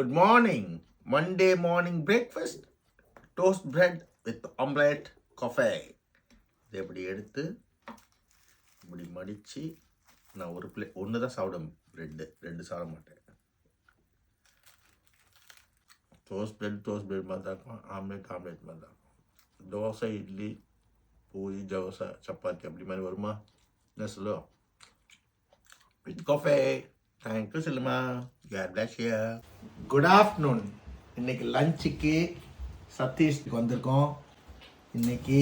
Good morning. Monday morning breakfast. Toast bread with omelette coffee. இதை இப்படி எடுத்து இப்படி மடித்து நான் ஒரு பிளேட் ஒன்று தான் சாப்பிடும் ரெண்டு சாப்பிட மாட்டேன். டோஸ்ட் பிரெட் மாதிரி தான் இருக்கும். ஆம்லேட் மாதிரி தான் இருக்கும். தோசை, இட்லி, பூரி, தோசை, சப்பாத்தி அப்படி மாதிரி வருமா? என்ன சொல்லுவோம்? With cafe. தேங்க்யூ சொல்லுமா. God bless you. Good afternoon. இன்னைக்கு லஞ்சுக்கு சதீஷ்க்கு வந்திருக்கோம். இன்னைக்கு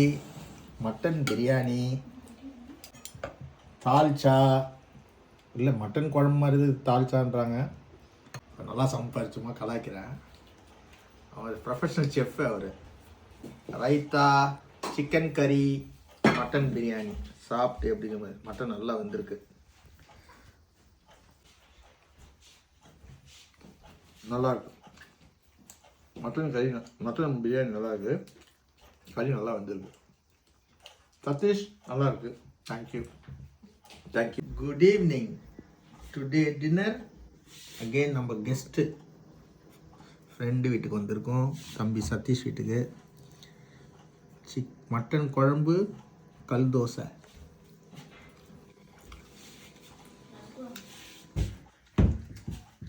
மட்டன் பிரியாணி, தால்ச்சா, இல்லை மட்டன் குழம்பு மாதிரி தால்ச்சான்றாங்க. நல்லா சமைப்பார், சும்மா கலாய்க்கிறேன். அவர் ப்ரொஃபஷனல் செஃப். அவர் ரைத்தா, சிக்கன் கறி, மட்டன் பிரியாணி சாப்பிட்டு அப்படிங்கிற மாதிரி. மட்டன் நல்லா வந்திருக்கு, நல்லாயிருக்கு. மட்டன் பிரியாணி நல்லா இருக்கு. கறி நல்லா வந்திருக்கு. சதீஷ் நல்லா இருக்கு. Thank you. Good evening. Today dinner again நம்ம கெஸ்ட்டு ஃப்ரெண்டு வீட்டுக்கு வந்திருக்கோம். தம்பி சதீஷ் வீட்டுக்கு. மட்டன் குழம்பு, கல் dosa.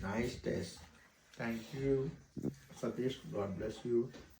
Nice taste. Thank you, Satish. God bless you.